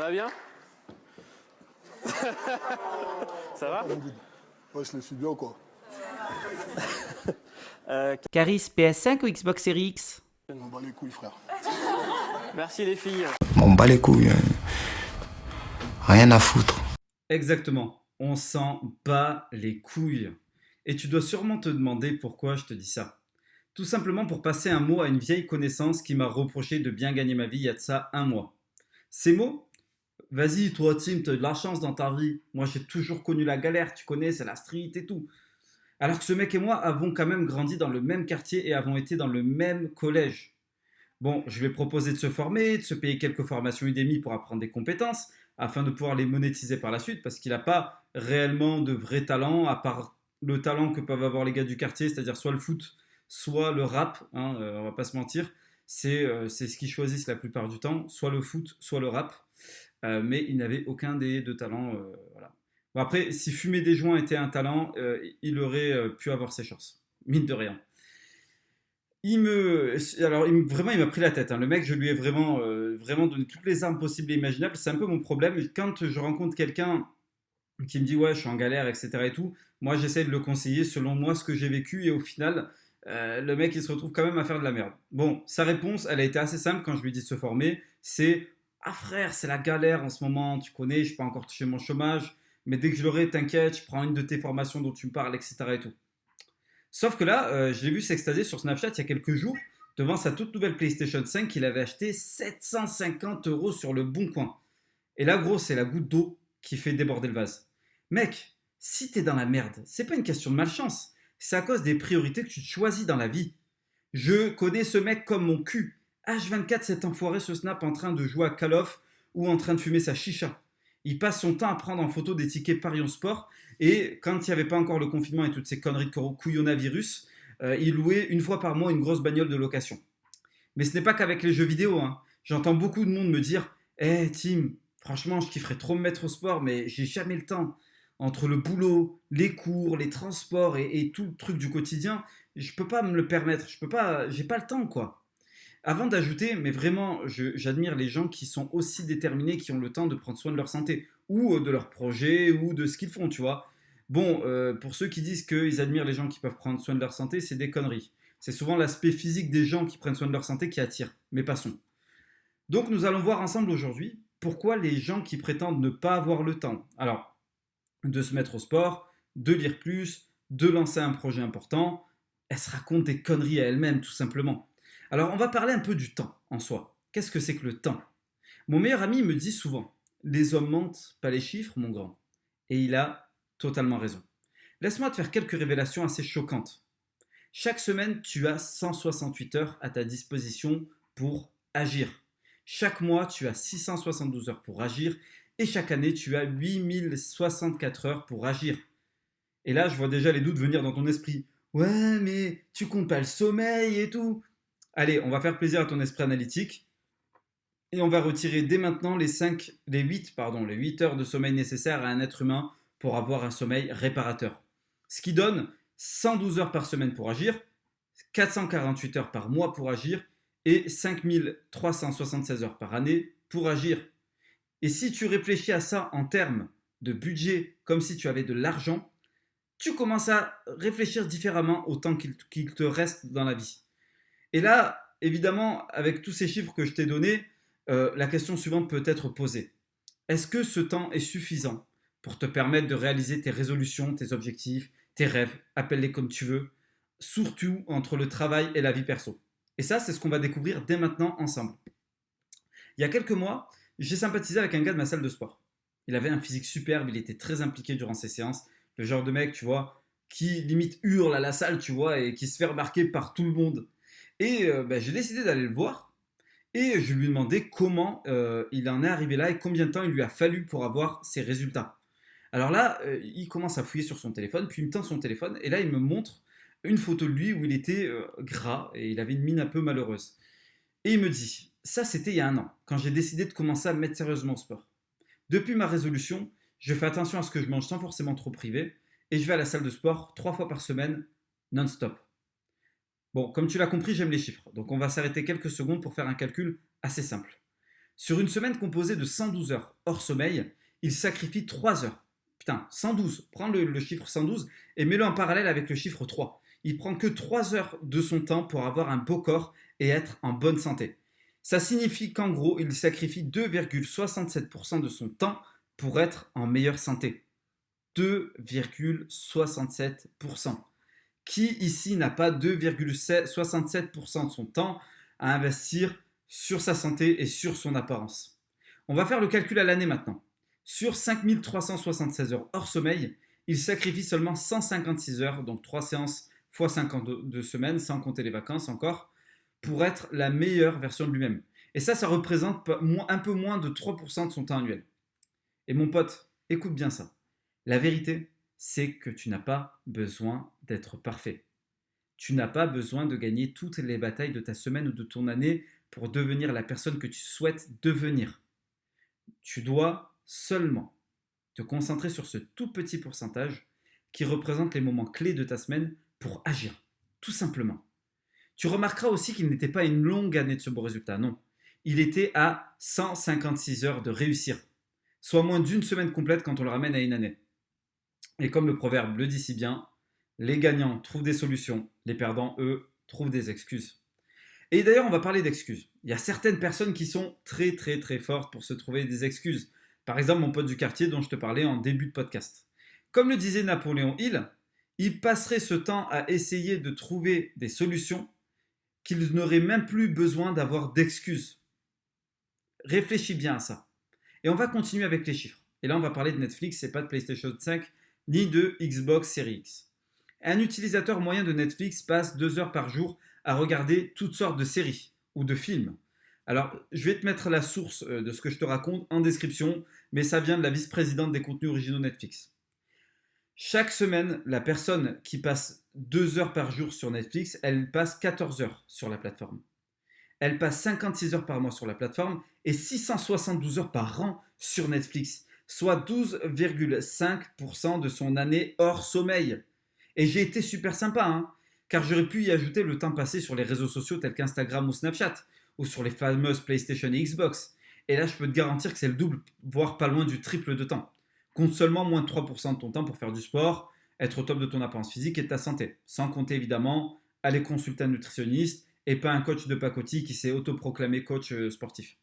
va bien? Ça va? Ouais, je le suis bien, quoi. Caris, PS5 ou Xbox Series X? Je m'en bats les couilles, frère. Merci les filles. M'en bats les couilles. Rien à foutre. Exactement, on s'en bat les couilles. Et tu dois sûrement te demander pourquoi je te dis ça. Tout simplement pour passer un mot à une vieille connaissance qui m'a reproché de bien gagner ma vie il y a de ça un mois. Ces mots? Vas-y, toi, Tim, t'as de la chance dans ta vie. Moi, j'ai toujours connu la galère, tu connais, c'est la street et tout. Alors que ce mec et moi avons quand même grandi dans le même quartier et avons été dans le même collège. Bon, je lui ai proposé de se former, de se payer quelques formations Udemy pour apprendre des compétences, afin de pouvoir les monétiser par la suite, parce qu'il n'a pas réellement de vrai talent, à part le talent que peuvent avoir les gars du quartier, c'est-à-dire soit le foot, soit le rap, hein, on va pas se mentir. C'est ce qu'ils choisissent la plupart du temps, soit le foot, soit le rap. Mais il n'avait aucun des deux talents. Voilà. Bon, après, si fumer des joints était un talent, il aurait pu avoir ses chances, mine de rien. Vraiment, il m'a pris la tête, hein. Le mec, je lui ai vraiment donné toutes les armes possibles et imaginables. C'est un peu mon problème. Quand je rencontre quelqu'un qui me dit ouais, je suis en galère, etc. et tout, moi, j'essaie de le conseiller selon moi ce que j'ai vécu et au final, le mec, il se retrouve quand même à faire de la merde. Bon, sa réponse, elle a été assez simple quand je lui ai dit de se former. C'est ah frère, c'est la galère en ce moment, tu connais, je n'ai pas encore touché mon chômage, mais dès que je l'aurai, t'inquiète, je prends une de tes formations dont tu me parles, etc. et tout. Sauf que là, je l'ai vu s'extasier sur Snapchat il y a quelques jours devant sa toute nouvelle PlayStation 5 qu'il avait acheté 750 € sur le bon coin. Et là, gros, c'est la goutte d'eau qui fait déborder le vase. Mec, si t'es dans la merde, c'est pas une question de malchance. C'est à cause des priorités que tu te choisis dans la vie. Je connais ce mec comme mon cul. H24, cet enfoiré se snap en train de jouer à Call of ou en train de fumer sa chicha. Il passe son temps à prendre en photo des tickets Parion Sport et quand il n'y avait pas encore le confinement et toutes ces conneries de couillonavirus, il louait une fois par mois une grosse bagnole de location. Mais ce n'est pas qu'avec les jeux vidéo, hein. J'entends beaucoup de monde me dire hey, Tim, franchement, je kifferais trop me mettre au sport, mais j'ai jamais le temps. Entre le boulot, les cours, les transports et tout le truc du quotidien, je peux pas me le permettre. Je peux pas, j'ai pas le temps, quoi. Avant d'ajouter, mais vraiment, j'admire les gens qui sont aussi déterminés, qui ont le temps de prendre soin de leur santé, ou de leur projet, ou de ce qu'ils font, tu vois. Bon, pour ceux qui disent qu'ils admirent les gens qui peuvent prendre soin de leur santé, c'est des conneries. C'est souvent l'aspect physique des gens qui prennent soin de leur santé qui attire, mais passons. Donc nous allons voir ensemble aujourd'hui pourquoi les gens qui prétendent ne pas avoir le temps, alors, de se mettre au sport, de lire plus, de lancer un projet important, elles se racontent des conneries à elles-mêmes, tout simplement. Alors, on va parler un peu du temps en soi. Qu'est-ce que c'est que le temps? Mon meilleur ami me dit souvent, les hommes mentent, pas les chiffres, mon grand. Et il a totalement raison. Laisse-moi te faire quelques révélations assez choquantes. Chaque semaine, tu as 168 heures à ta disposition pour agir. Chaque mois, tu as 672 heures pour agir. Et chaque année, tu as 8064 heures pour agir. Et là, je vois déjà les doutes venir dans ton esprit. Ouais, mais tu comptes pas le sommeil et tout. Allez, on va faire plaisir à ton esprit analytique et on va retirer dès maintenant les 8 heures de sommeil nécessaires à un être humain pour avoir un sommeil réparateur. Ce qui donne 112 heures par semaine pour agir, 448 heures par mois pour agir et 5376 heures par année pour agir. Et si tu réfléchis à ça en termes de budget, comme si tu avais de l'argent, tu commences à réfléchir différemment au temps qu'il te reste dans la vie. Et là, évidemment, avec tous ces chiffres que je t'ai donnés, la question suivante peut être posée. Est-ce que ce temps est suffisant pour te permettre de réaliser tes résolutions, tes objectifs, tes rêves, appelle-les comme tu veux, surtout entre le travail et la vie perso? Et ça, c'est ce qu'on va découvrir dès maintenant ensemble. Il y a quelques mois, j'ai sympathisé avec un gars de ma salle de sport. Il avait un physique superbe, il était très impliqué durant ses séances. Le genre de mec, tu vois, qui limite hurle à la salle, tu vois, et qui se fait remarquer par tout le monde. Et j'ai décidé d'aller le voir et je lui ai demandé comment il en est arrivé là et combien de temps il lui a fallu pour avoir ses résultats. Alors là, il commence à fouiller sur son téléphone, puis il me tend son téléphone et là il me montre une photo de lui où il était gras et il avait une mine un peu malheureuse. Et il me dit, ça c'était il y a un an, quand j'ai décidé de commencer à me mettre sérieusement au sport. Depuis ma résolution, je fais attention à ce que je mange sans forcément trop priver et je vais à la salle de sport 3 fois par semaine, non-stop. Bon, comme tu l'as compris, j'aime les chiffres, donc on va s'arrêter quelques secondes pour faire un calcul assez simple. Sur une semaine composée de 112 heures hors sommeil, il sacrifie 3 heures. Putain, 112. Prends le chiffre 112 et mets-le en parallèle avec le chiffre 3. Il prend que 3 heures de son temps pour avoir un beau corps et être en bonne santé. Ça signifie qu'en gros, il sacrifie 2,67% de son temps pour être en meilleure santé. 2,67%. Qui ici n'a pas 2,67% de son temps à investir sur sa santé et sur son apparence? On va faire le calcul à l'année maintenant. Sur 5376 heures hors sommeil, il sacrifie seulement 156 heures, donc 3 séances fois 52 semaines, sans compter les vacances encore, pour être la meilleure version de lui-même. Et ça représente un peu moins de 3% de son temps annuel. Et mon pote, écoute bien ça. La vérité, c'est que tu n'as pas besoin d'être parfait. Tu n'as pas besoin de gagner toutes les batailles de ta semaine ou de ton année pour devenir la personne que tu souhaites devenir. Tu dois seulement te concentrer sur ce tout petit pourcentage qui représente les moments clés de ta semaine pour agir, tout simplement. Tu remarqueras aussi qu'il n'était pas une longue année de ce beau résultat, non. Il était à 156 heures de réussir, soit moins d'une semaine complète quand on le ramène à une année. Et comme le proverbe le dit si bien, les gagnants trouvent des solutions, les perdants, eux, trouvent des excuses. Et d'ailleurs, on va parler d'excuses. Il y a certaines personnes qui sont très très très fortes pour se trouver des excuses. Par exemple, mon pote du quartier dont je te parlais en début de podcast. Comme le disait Napoléon Hill, il passerait ce temps à essayer de trouver des solutions qu'il n'aurait même plus besoin d'avoir d'excuses. Réfléchis bien à ça. Et on va continuer avec les chiffres. Et là, on va parler de Netflix et pas de PlayStation 5 ni de Xbox Series X. Un utilisateur moyen de Netflix passe 2 heures par jour à regarder toutes sortes de séries ou de films. Alors, je vais te mettre la source de ce que je te raconte en description, mais ça vient de la vice-présidente des contenus originaux Netflix. Chaque semaine, la personne qui passe 2 heures par jour sur Netflix, elle passe 14 heures sur la plateforme. Elle passe 56 heures par mois sur la plateforme et 672 heures par an sur Netflix, soit 12,5% de son année hors sommeil. Et j'ai été super sympa, car j'aurais pu y ajouter le temps passé sur les réseaux sociaux tels qu'Instagram ou Snapchat, ou sur les fameuses PlayStation et Xbox. Et là, je peux te garantir que c'est le double, voire pas loin du triple de temps. Compte seulement moins de 3% de ton temps pour faire du sport, être au top de ton apparence physique et de ta santé. Sans compter évidemment aller consulter un nutritionniste et pas un coach de pacotille qui s'est autoproclamé coach sportif.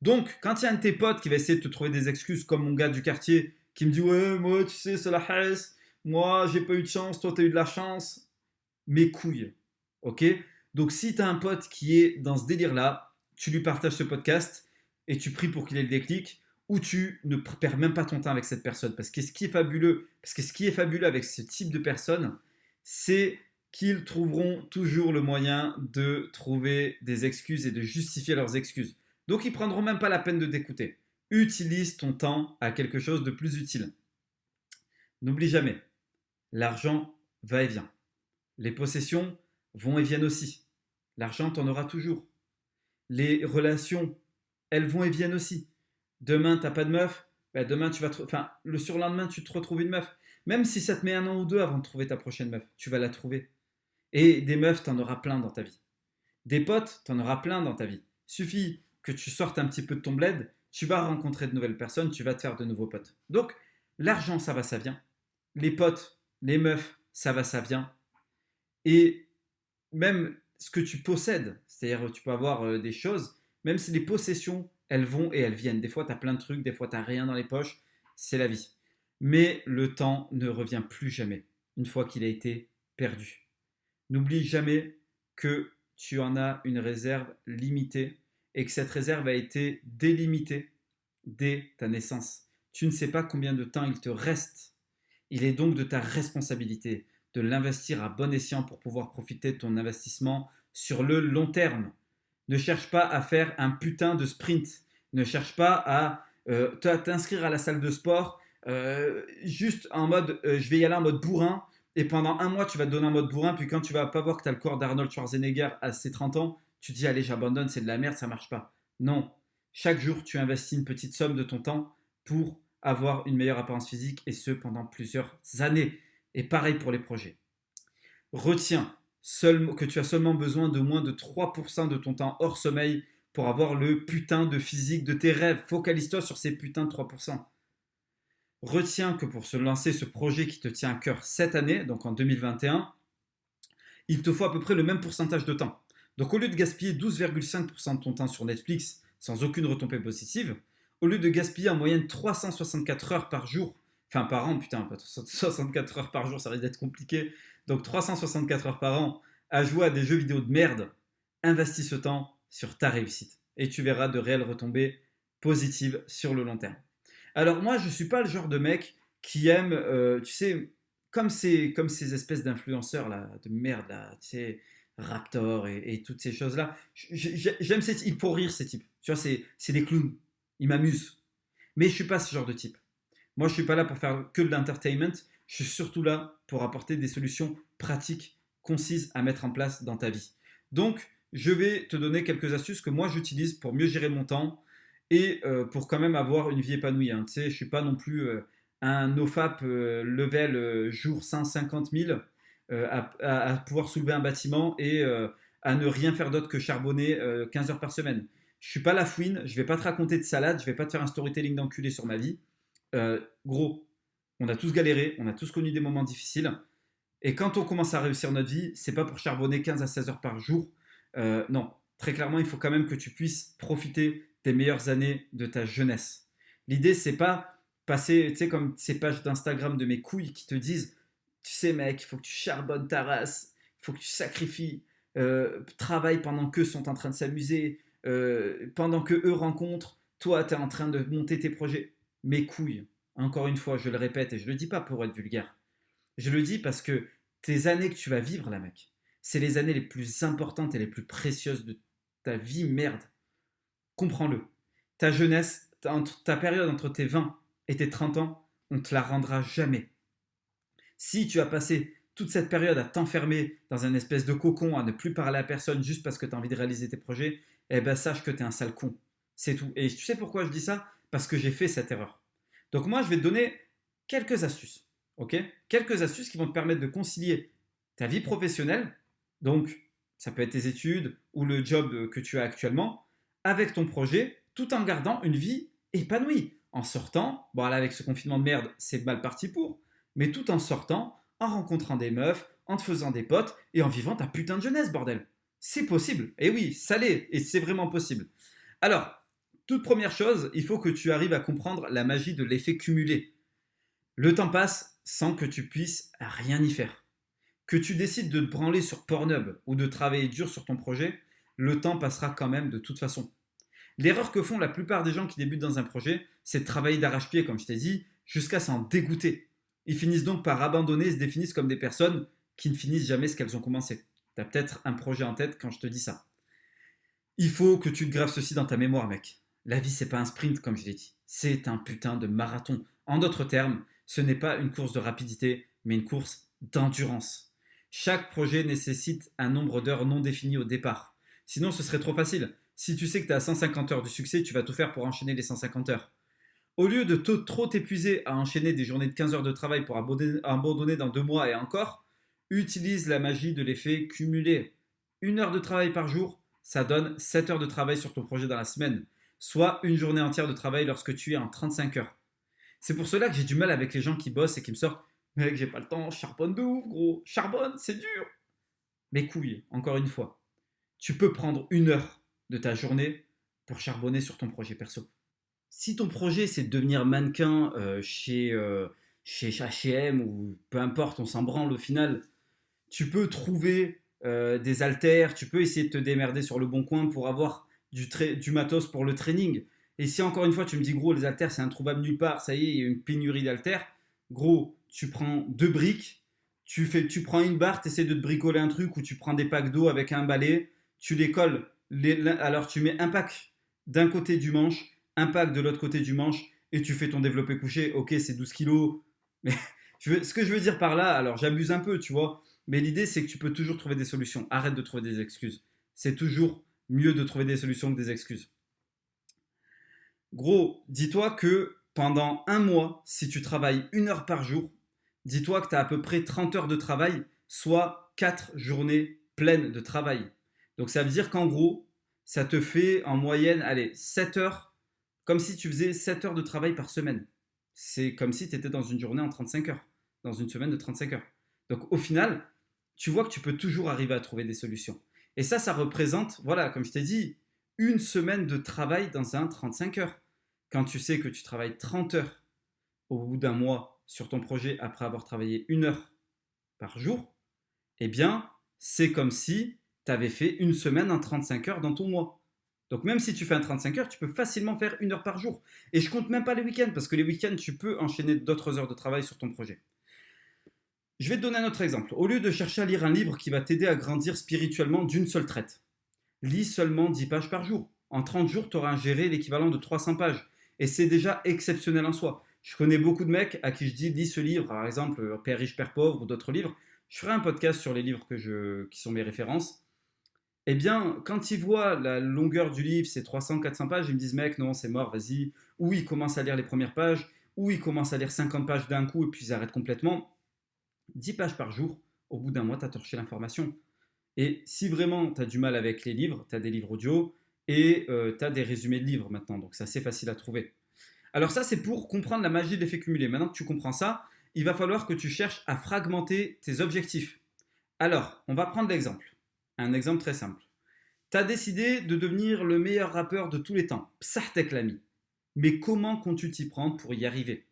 Donc, quand il y a un de tes potes qui va essayer de te trouver des excuses, comme mon gars du quartier, qui me dit « Ouais, moi, tu sais, c'est la haisse, moi, j'ai pas eu de chance, toi, t'as eu de la chance. » Mes couilles, ok? Donc, si t'as un pote qui est dans ce délire-là, tu lui partages ce podcast et tu pries pour qu'il ait le déclic, ou tu ne perds même pas ton temps avec cette personne. Parce que ce qui est fabuleux avec ce type de personnes, c'est qu'ils trouveront toujours le moyen de trouver des excuses et de justifier leurs excuses. Donc, ils ne prendront même pas la peine de t'écouter. Utilise ton temps à quelque chose de plus utile. N'oublie jamais, l'argent va et vient. Les possessions vont et viennent aussi. L'argent, t'en auras toujours. Les relations, elles vont et viennent aussi. Demain, t'as pas de meuf, demain, le surlendemain, tu te retrouves une meuf. Même si ça te met 1 an ou 2 avant de trouver ta prochaine meuf, tu vas la trouver. Et des meufs, t'en auras plein dans ta vie. Des potes, t'en auras plein dans ta vie. Suffit que tu sortes un petit peu de ton bled, tu vas rencontrer de nouvelles personnes, tu vas te faire de nouveaux potes. Donc, l'argent, ça va, ça vient. Les potes, les meufs, ça va, ça vient. Et même ce que tu possèdes, c'est-à-dire tu peux avoir des choses, même si les possessions, elles vont et elles viennent. Des fois, tu as plein de trucs, des fois, tu n'as rien dans les poches, c'est la vie. Mais le temps ne revient plus jamais, une fois qu'il a été perdu. N'oublie jamais que tu en as une réserve limitée et que cette réserve a été délimitée dès ta naissance. Tu ne sais pas combien de temps il te reste. Il est donc de ta responsabilité de l'investir à bon escient pour pouvoir profiter de ton investissement sur le long terme. Ne cherche pas à faire un putain de sprint. Ne cherche pas à t'inscrire à la salle de sport juste en mode je vais y aller en mode bourrin et pendant 1 mois tu vas te donner en mode bourrin, puis quand tu vas pas voir que tu as le corps d'Arnold Schwarzenegger à ses 30 ans, tu te dis allez j'abandonne, c'est de la merde, ça marche pas. Non, chaque jour tu investis une petite somme de ton temps pour avoir une meilleure apparence physique et ce pendant plusieurs années. Et pareil pour les projets. Retiens que tu as seulement besoin de moins de 3% de ton temps hors sommeil pour avoir le putain de physique de tes rêves. Focalise-toi sur ces putains de 3%. Retiens que pour se lancer ce projet qui te tient à cœur cette année, donc en 2021, il te faut à peu près le même pourcentage de temps. Donc au lieu de gaspiller 12,5% de ton temps sur Netflix sans aucune retombée positive, au lieu de gaspiller en moyenne 364 heures par jour, enfin par an, putain, pas 64 heures par jour, ça risque d'être compliqué, donc 364 heures par an à jouer à des jeux vidéo de merde, investis ce temps sur ta réussite et tu verras de réelles retombées positives sur le long terme. Alors moi, je ne suis pas le genre de mec qui aime, tu sais, comme ces espèces d'influenceurs là, de merde, là, tu sais, Raptor et toutes ces choses-là. J'aime ces types, pour rire ces types. Tu vois, c'est des clowns. Ils m'amusent. Mais je ne suis pas ce genre de type. Moi, je ne suis pas là pour faire que de l'entertainment. Je suis surtout là pour apporter des solutions pratiques, concises à mettre en place dans ta vie. Donc, je vais te donner quelques astuces que moi, j'utilise pour mieux gérer mon temps et pour quand même avoir une vie épanouie. Hein. Tu sais, je ne suis pas non plus un nofap level jour 150 000 à pouvoir soulever un bâtiment et à ne rien faire d'autre que charbonner 15 heures par semaine. Je suis pas la fouine, je vais pas te raconter de salade, je vais pas te faire un storytelling d'enculé sur ma vie. Gros, on a tous galéré, on a tous connu des moments difficiles. Et quand on commence à réussir notre vie, c'est pas pour charbonner 15 à 16 heures par jour. Non, très clairement, il faut quand même que tu puisses profiter des meilleures années de ta jeunesse. L'idée, c'est pas passer, tu sais, comme ces pages d'Instagram de mes couilles qui te disent, tu sais mec, il faut que tu charbonnes ta race, il faut que tu sacrifies, travaille pendant qu'eux sont en train de s'amuser, pendant que eux rencontrent, toi tu es en train de monter tes projets. Mes couilles, encore une fois, je le répète et je le dis pas pour être vulgaire, je le dis parce que tes années que tu vas vivre là mec, c'est les années les plus importantes et les plus précieuses de ta vie, merde. Comprends-le. Ta jeunesse, ta période entre tes 20 et tes 30 ans, on ne te la rendra jamais. Si tu as passé toute cette période à t'enfermer dans un espèce de cocon, à ne plus parler à personne juste parce que tu as envie de réaliser tes projets, eh ben sache que tu es un sale con. C'est tout. Et tu sais pourquoi je dis ça? Parce que j'ai fait cette erreur. Donc moi, je vais te donner quelques astuces. Ok? Quelques astuces qui vont te permettre de concilier ta vie professionnelle, donc ça peut être tes études ou le job que tu as actuellement, avec ton projet, tout en gardant une vie épanouie. En sortant, bon là avec ce confinement de merde, c'est mal parti pour, mais tout en sortant, en rencontrant des meufs, en te faisant des potes et en vivant ta putain de jeunesse, bordel. C'est possible. Et oui, ça l'est. Et c'est vraiment possible. Alors, toute première chose, il faut que tu arrives à comprendre la magie de l'effet cumulé. Le temps passe sans que tu puisses rien y faire. Que tu décides de te branler sur Pornhub ou de travailler dur sur ton projet, le temps passera quand même de toute façon. L'erreur que font la plupart des gens qui débutent dans un projet, c'est de travailler d'arrache-pied, comme je t'ai dit, jusqu'à s'en dégoûter. Ils finissent donc par abandonner et se définissent comme des personnes qui ne finissent jamais ce qu'elles ont commencé. Tu as peut-être un projet en tête quand je te dis ça. Il faut que tu te graves ceci dans ta mémoire, mec. La vie, c'est pas un sprint, comme je l'ai dit. C'est un putain de marathon. En d'autres termes, ce n'est pas une course de rapidité, mais une course d'endurance. Chaque projet nécessite un nombre d'heures non défini au départ. Sinon, ce serait trop facile. Si tu sais que tu as 150 heures de succès, tu vas tout faire pour enchaîner les 150 heures. Au lieu de trop t'épuiser à enchaîner des journées de 15 heures de travail pour abandonner dans 2 mois et encore, utilise la magie de l'effet cumulé. 1 heure de travail par jour, ça donne 7 heures de travail sur ton projet dans la semaine, soit une journée entière de travail lorsque tu es en 35 heures. C'est pour cela que j'ai du mal avec les gens qui bossent et qui me sortent « Mec, j'ai pas le temps, charbonne de ouf, gros, charbonne, c'est dur !» Mes couilles, encore une fois, tu peux prendre 1 heure de ta journée pour charbonner sur ton projet perso. Si ton projet c'est de devenir mannequin chez H&M ou peu importe, on s'en branle au final, tu peux trouver des haltères, tu peux essayer de te démerder sur le bon coin pour avoir du matos pour le training. Et si encore une fois tu me dis gros les haltères c'est introuvable nulle part, ça y est il y a une pénurie d'haltères, gros tu prends 2 briques, tu prends une barre, tu essaies de te bricoler un truc ou tu prends des packs d'eau avec un balai, tu les colles, alors tu mets un pack d'un côté du manche, un pack de l'autre côté du manche et tu fais ton développé couché, ok c'est 12 kilos, mais ce que je veux dire par là, alors j'abuse un peu tu vois, mais l'idée c'est que tu peux toujours trouver des solutions, arrête de trouver des excuses, c'est toujours mieux de trouver des solutions que des excuses. Gros, dis-toi que pendant 1 mois, si tu travailles 1 heure par jour, dis-toi que tu as à peu près 30 heures de travail, soit 4 journées pleines de travail. Donc ça veut dire qu'en gros, ça te fait en moyenne, allez, 7 heures, comme si tu faisais 7 heures de travail par semaine. C'est comme si tu étais dans une journée en 35 heures, dans une semaine de 35 heures. Donc au final, tu vois que tu peux toujours arriver à trouver des solutions. Et ça représente, voilà, comme je t'ai dit, une semaine de travail dans un 35 heures. Quand tu sais que tu travailles 30 heures au bout d'un mois sur ton projet après avoir travaillé 1 heure par jour, eh bien, c'est comme si tu avais fait une semaine en 35 heures dans ton mois. Donc même si tu fais un 35 heures, tu peux facilement faire 1 heure par jour. Et je compte même pas les week-ends, parce que les week-ends, tu peux enchaîner d'autres heures de travail sur ton projet. Je vais te donner un autre exemple. Au lieu de chercher à lire un livre qui va t'aider à grandir spirituellement d'une seule traite, lis seulement 10 pages par jour. En 30 jours, tu auras ingéré l'équivalent de 300 pages. Et c'est déjà exceptionnel en soi. Je connais beaucoup de mecs à qui je dis, lis ce livre, par exemple, Père riche, Père pauvre ou d'autres livres. Je ferai un podcast sur les livres qui sont mes références. Eh bien, quand ils voient la longueur du livre, c'est 300-400 pages, ils me disent, mec, non, c'est mort, vas-y. Ou ils commencent à lire les premières pages, ou ils commencent à lire 50 pages d'un coup et puis ils arrêtent complètement. 10 pages par jour, au bout d'un mois, tu as torché l'information. Et si vraiment tu as du mal avec les livres, tu as des livres audio et tu as des résumés de livres maintenant, donc c'est assez facile à trouver. Alors ça, c'est pour comprendre la magie de l'effet cumulé. Maintenant que tu comprends ça, il va falloir que tu cherches à fragmenter tes objectifs. Alors, on va prendre l'exemple. Un exemple très simple. Tu as décidé de devenir le meilleur rappeur de tous les temps. Psartek l'ami. Mais comment comptes-tu t'y prendre pour y arriver?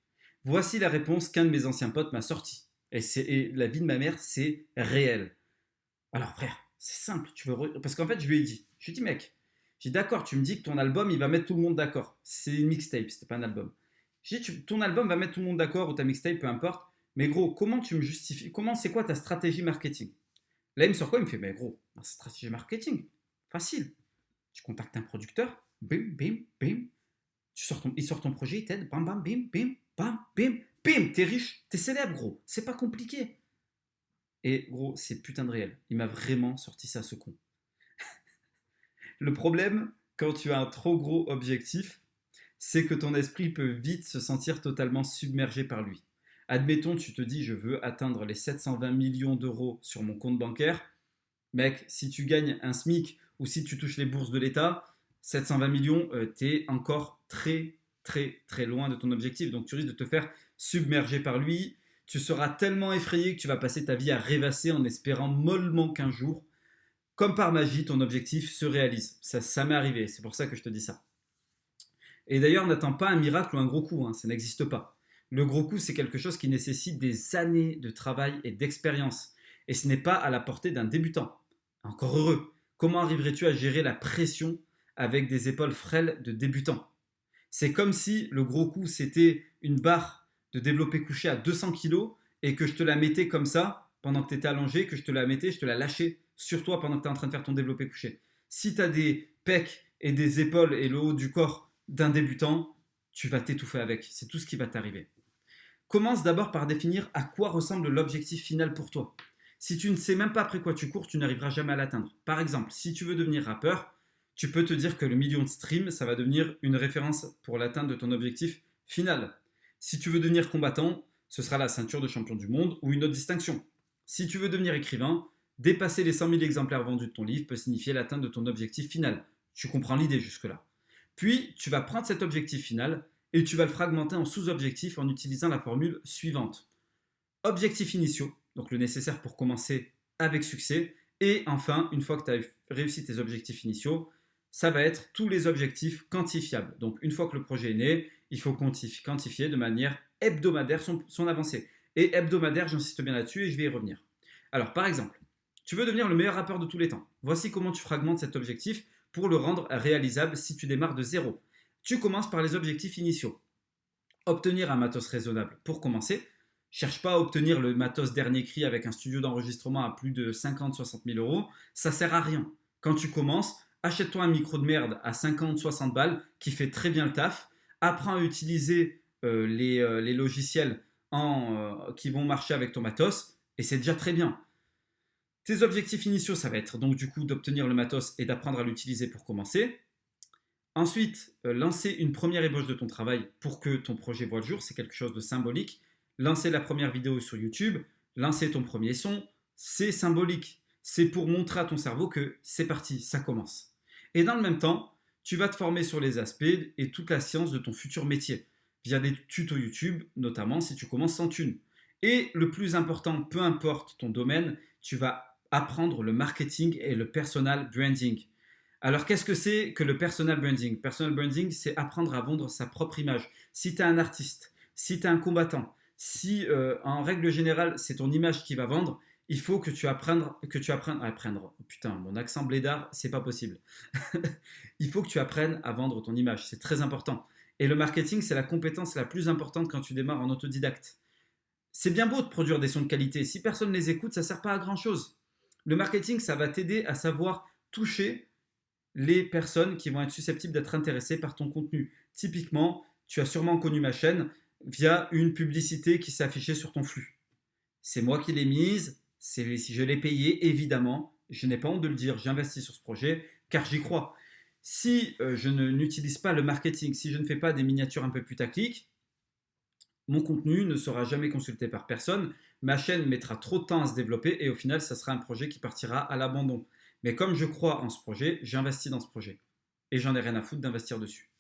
Voici la réponse qu'un de mes anciens potes m'a sortie. Et la vie de ma mère, c'est réel. Alors frère, c'est simple. Parce qu'en fait, je lui ai dit, mec, j'ai dit d'accord, tu me dis que ton album, il va mettre tout le monde d'accord. C'est une mixtape, c'était pas un album. J'ai dit, ton album va mettre tout le monde d'accord, ou ta mixtape, peu importe. Mais gros, comment tu me justifies? C'est quoi ta stratégie marketing? Là, il me sort quoi? Il me fait, mais gros, stratégie marketing, facile. Tu contactes un producteur, bim, bim, bim. Il sort ton projet, il t'aide, bam, bam, bim, bim, bam, bim, bim. T'es riche, t'es célèbre, gros. C'est pas compliqué. Et gros, c'est putain de réel. Il m'a vraiment sorti ça, ce con. Le problème, quand tu as un trop gros objectif, c'est que ton esprit peut vite se sentir totalement submergé par lui. Admettons, tu te dis, je veux atteindre les 720 millions d'euros sur mon compte bancaire. Mec, si tu gagnes un SMIC ou si tu touches les bourses de l'État, 720 millions, t'es encore très, très, très loin de ton objectif. Donc tu risques de te faire submerger par lui. Tu seras tellement effrayé que tu vas passer ta vie à rêvasser en espérant mollement qu'un jour, comme par magie, ton objectif se réalise. Ça m'est arrivé, c'est pour ça que je te dis ça. Et d'ailleurs, n'attends pas un miracle ou un gros coup, ça n'existe pas. Le gros coup, c'est quelque chose qui nécessite des années de travail et d'expérience. Et ce n'est pas à la portée d'un débutant. Encore heureux. Comment arriverais-tu à gérer la pression avec des épaules frêles de débutant? C'est comme si le gros coup, c'était une barre de développé couché à 200 kg et que je te la mettais comme ça pendant que tu étais allongé, que je te la lâchais sur toi pendant que tu es en train de faire ton développé couché. Si tu as des pecs et des épaules et le haut du corps d'un débutant, tu vas t'étouffer avec. C'est tout ce qui va t'arriver. Commence d'abord par définir à quoi ressemble l'objectif final pour toi. Si tu ne sais même pas après quoi tu cours, tu n'arriveras jamais à l'atteindre. Par exemple, si tu veux devenir rappeur, tu peux te dire que le million de streams, ça va devenir une référence pour l'atteinte de ton objectif final. Si tu veux devenir combattant, ce sera la ceinture de champion du monde ou une autre distinction. Si tu veux devenir écrivain, dépasser les 100 000 exemplaires vendus de ton livre peut signifier l'atteinte de ton objectif final. Tu comprends l'idée jusque-là. Puis, tu vas prendre cet objectif final et tu vas le fragmenter en sous-objectifs en utilisant la formule suivante. Objectifs initiaux, donc le nécessaire pour commencer avec succès. Et enfin, une fois que tu as réussi tes objectifs initiaux, ça va être tous les objectifs quantifiables. Donc, une fois que le projet est né, il faut quantifier de manière hebdomadaire son avancée. Et hebdomadaire, j'insiste bien là-dessus et je vais y revenir. Alors, par exemple, tu veux devenir le meilleur rappeur de tous les temps. Voici comment tu fragmentes cet objectif pour le rendre réalisable si tu démarres de zéro. Tu commences par les objectifs initiaux. Obtenir un matos raisonnable pour commencer. Cherche pas à obtenir le matos dernier cri avec un studio d'enregistrement à plus de 50-60 000 euros. Ça sert à rien. Quand tu commences, achète-toi un micro de merde à 50-60 balles qui fait très bien le taf. Apprends à utiliser les logiciels qui vont marcher avec ton matos et c'est déjà très bien. Tes objectifs initiaux, ça va être donc du coup d'obtenir le matos et d'apprendre à l'utiliser pour commencer. Ensuite, lancer une première ébauche de ton travail pour que ton projet voit le jour, c'est quelque chose de symbolique. Lancer la première vidéo sur YouTube, lancer ton premier son, c'est symbolique. C'est pour montrer à ton cerveau que c'est parti, ça commence. Et dans le même temps, tu vas te former sur les aspects et toute la science de ton futur métier, via des tutos YouTube, notamment si tu commences sans thune. Et le plus important, peu importe ton domaine, tu vas apprendre le marketing et le personal branding. Alors, qu'est-ce que c'est que le personal branding? Personal branding, c'est apprendre à vendre sa propre image. Si tu es un artiste, si tu es un combattant, si en règle générale, c'est ton image qui va vendre, il faut que tu apprennes à apprendre. Putain, mon accent blédard, c'est pas possible. Il faut que tu apprennes à vendre ton image, c'est très important. Et le marketing, c'est la compétence la plus importante quand tu démarres en autodidacte. C'est bien beau de produire des sons de qualité. Si personne ne les écoute, ça ne sert pas à grand-chose. Le marketing, ça va t'aider à savoir toucher les personnes qui vont être susceptibles d'être intéressées par ton contenu. Typiquement, tu as sûrement connu ma chaîne via une publicité qui s'est affichée sur ton flux. C'est moi qui l'ai mise, si je l'ai payée, évidemment. Je n'ai pas honte de le dire, j'investis sur ce projet car j'y crois. Si je n'utilise pas le marketing, si je ne fais pas des miniatures un peu putaclic, mon contenu ne sera jamais consulté par personne, ma chaîne mettra trop de temps à se développer et au final, ça sera un projet qui partira à l'abandon. Mais comme je crois en ce projet, j'investis dans ce projet. Et j'en ai rien à foutre d'investir dessus.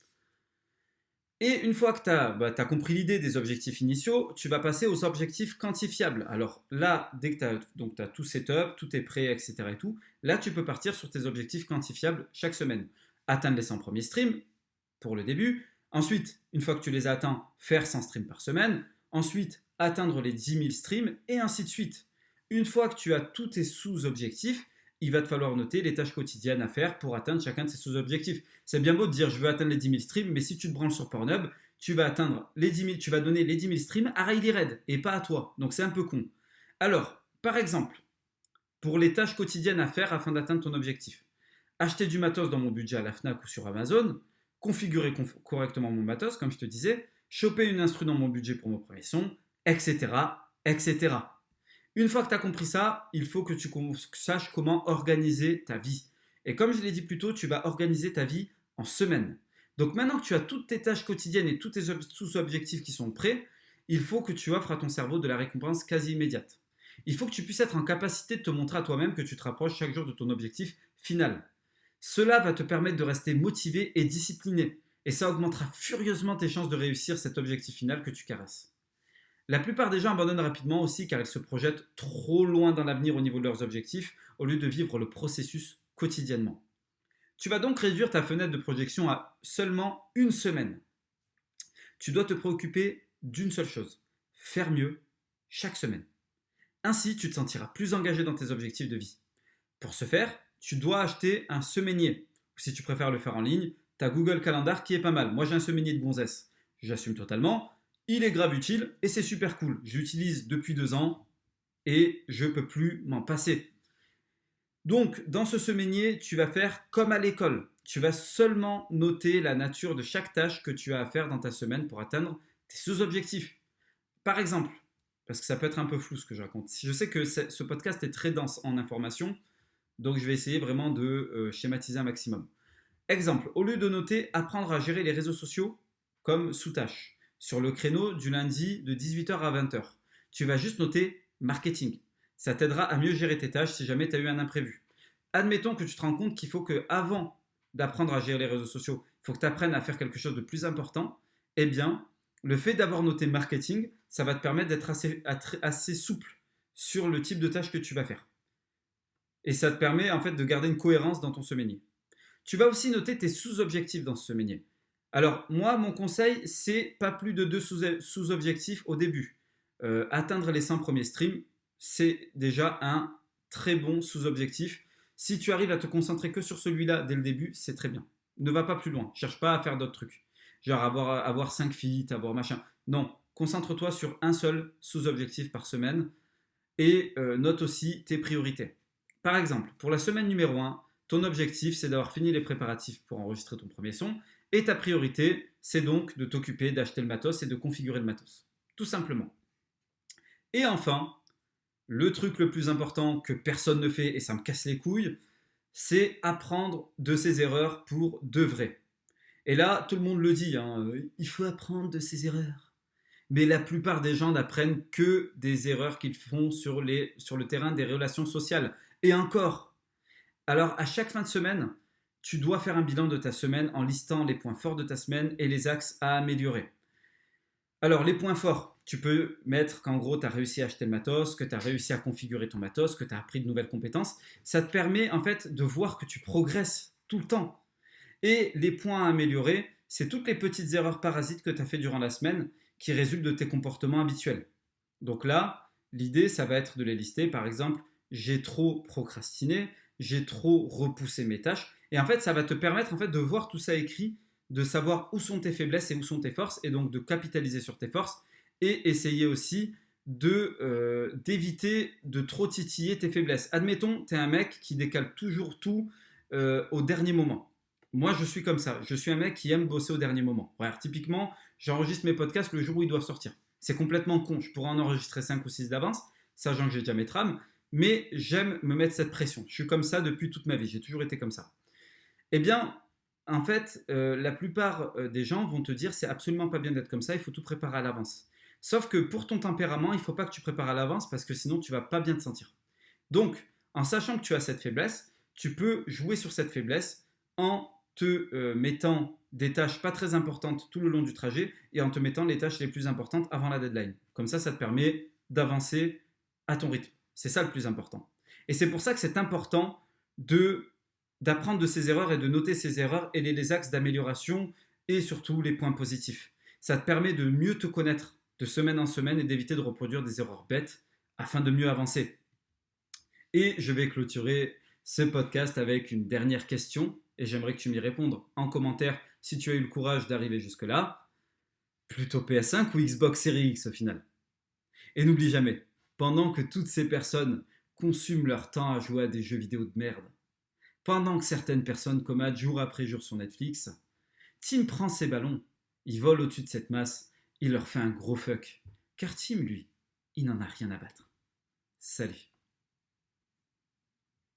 Et une fois que tu as compris l'idée des objectifs initiaux, tu vas passer aux objectifs quantifiables. Alors là, dès que tu as tout setup, tout est prêt, etc. et tout, là, tu peux partir sur tes objectifs quantifiables chaque semaine. Atteindre les 100 premiers streams pour le début. Ensuite, une fois que tu les as atteints, faire 100 streams par semaine. Ensuite, atteindre les 10 000 streams et ainsi de suite. Une fois que tu as tous tes sous-objectifs, il va te falloir noter les tâches quotidiennes à faire pour atteindre chacun de ces sous-objectifs. C'est bien beau de dire je veux atteindre les 10 000 streams, mais si tu te branles sur Pornhub, tu vas atteindre les 10 000, tu vas donner les 10 000 streams à Riley Red et pas à toi. Donc c'est un peu con. Alors, par exemple, pour les tâches quotidiennes à faire afin d'atteindre ton objectif, acheter du matos dans mon budget à la Fnac ou sur Amazon, configurer correctement mon matos, comme je te disais, choper une instru dans mon budget pour mon premier son, etc., etc. Une fois que tu as compris ça, il faut que tu saches comment organiser ta vie. Et comme je l'ai dit plus tôt, tu vas organiser ta vie en semaines. Donc maintenant que tu as toutes tes tâches quotidiennes et tous tes sous-objectifs qui sont prêts, il faut que tu offres à ton cerveau de la récompense quasi immédiate. Il faut que tu puisses être en capacité de te montrer à toi-même que tu te rapproches chaque jour de ton objectif final. Cela va te permettre de rester motivé et discipliné. Et ça augmentera furieusement tes chances de réussir cet objectif final que tu caresses. La plupart des gens abandonnent rapidement aussi car ils se projettent trop loin dans l'avenir au niveau de leurs objectifs au lieu de vivre le processus quotidiennement. Tu vas donc réduire ta fenêtre de projection à seulement une semaine. Tu dois te préoccuper d'une seule chose, faire mieux chaque semaine. Ainsi, tu te sentiras plus engagé dans tes objectifs de vie. Pour ce faire, tu dois acheter un semainier. Ou si tu préfères le faire en ligne, tu as Google Calendar qui est pas mal. Moi, j'ai un semainier de gonzesse. J'assume totalement. Il est grave utile et c'est super cool. Je l'utilise depuis 2 ans et je ne peux plus m'en passer. Donc, dans ce semainier, tu vas faire comme à l'école. Tu vas seulement noter la nature de chaque tâche que tu as à faire dans ta semaine pour atteindre tes sous-objectifs. Par exemple, parce que ça peut être un peu flou ce que je raconte. Je sais que ce podcast est très dense en informations, donc je vais essayer vraiment de schématiser un maximum. Exemple, au lieu de noter apprendre à gérer les réseaux sociaux comme sous-tâche, sur le créneau du lundi de 18h à 20h, tu vas juste noter marketing. Ça t'aidera à mieux gérer tes tâches si jamais tu as eu un imprévu. Admettons que tu te rends compte qu'il faut qu'avant d'apprendre à gérer les réseaux sociaux, il faut que tu apprennes à faire quelque chose de plus important. Eh bien, le fait d'avoir noté marketing, ça va te permettre d'être assez souple sur le type de tâche que tu vas faire. Et ça te permet en fait de garder une cohérence dans ton semainier. Tu vas aussi noter tes sous-objectifs dans ce semainier. Alors moi, mon conseil, c'est pas plus de 2 sous-objectifs au début. Atteindre les 100 premiers streams, c'est déjà un très bon sous-objectif. Si tu arrives à te concentrer que sur celui-là dès le début, c'est très bien. Ne va pas plus loin, cherche pas à faire d'autres trucs. Genre avoir 5 feats, avoir machin. Non, concentre-toi sur un seul sous-objectif par semaine et note aussi tes priorités. Par exemple, pour la semaine numéro 1, ton objectif, c'est d'avoir fini les préparatifs pour enregistrer ton premier son et ta priorité, c'est donc de t'occuper d'acheter le matos et de configurer le matos. Tout simplement. Et enfin, le truc le plus important que personne ne fait et ça me casse les couilles, c'est apprendre de ses erreurs pour de vrai. Et là, tout le monde le dit, il faut apprendre de ses erreurs. Mais la plupart des gens n'apprennent que des erreurs qu'ils font sur le terrain des relations sociales. Et encore. Alors, à chaque fin de semaine, tu dois faire un bilan de ta semaine en listant les points forts de ta semaine et les axes à améliorer. Alors, les points forts, tu peux mettre qu'en gros, tu as réussi à acheter le matos, que tu as réussi à configurer ton matos, que tu as appris de nouvelles compétences. Ça te permet en fait de voir que tu progresses tout le temps. Et les points à améliorer, c'est toutes les petites erreurs parasites que tu as fait durant la semaine qui résultent de tes comportements habituels. Donc là, l'idée, ça va être de les lister. Par exemple, j'ai trop procrastiné, j'ai trop repoussé mes tâches. Et en fait, ça va te permettre en fait, de voir tout ça écrit, de savoir où sont tes faiblesses et où sont tes forces, et donc de capitaliser sur tes forces, et essayer aussi d'éviter de trop titiller tes faiblesses. Admettons, tu es un mec qui décale toujours tout au dernier moment. Moi, je suis comme ça. Je suis un mec qui aime bosser au dernier moment. Alors, typiquement, j'enregistre mes podcasts le jour où ils doivent sortir. C'est complètement con. Je pourrais en enregistrer 5 ou 6 d'avance, sachant que j'ai déjà mes trames, mais j'aime me mettre cette pression. Je suis comme ça depuis toute ma vie. J'ai toujours été comme ça. Eh bien, en fait, la plupart des gens vont te dire c'est absolument pas bien d'être comme ça, il faut tout préparer à l'avance. Sauf que pour ton tempérament, il ne faut pas que tu prépares à l'avance parce que sinon tu ne vas pas bien te sentir. Donc, en sachant que tu as cette faiblesse, tu peux jouer sur cette faiblesse en te mettant des tâches pas très importantes tout le long du trajet et en te mettant les tâches les plus importantes avant la deadline. Comme ça te permet d'avancer à ton rythme. C'est ça le plus important. Et c'est pour ça que c'est important d'apprendre de ses erreurs et de noter ses erreurs et les axes d'amélioration et surtout les points positifs. Ça te permet de mieux te connaître de semaine en semaine et d'éviter de reproduire des erreurs bêtes afin de mieux avancer. Et je vais clôturer ce podcast avec une dernière question et j'aimerais que tu m'y répondes en commentaire si tu as eu le courage d'arriver jusque-là. Plutôt PS5 ou Xbox Series X au final? Et n'oublie jamais, pendant que toutes ces personnes consument leur temps à jouer à des jeux vidéo de merde, pendant que certaines personnes commettent jour après jour sur Netflix, Tim prend ses ballons, il vole au-dessus de cette masse, il leur fait un gros fuck. Car Tim, lui, il n'en a rien à battre. Salut.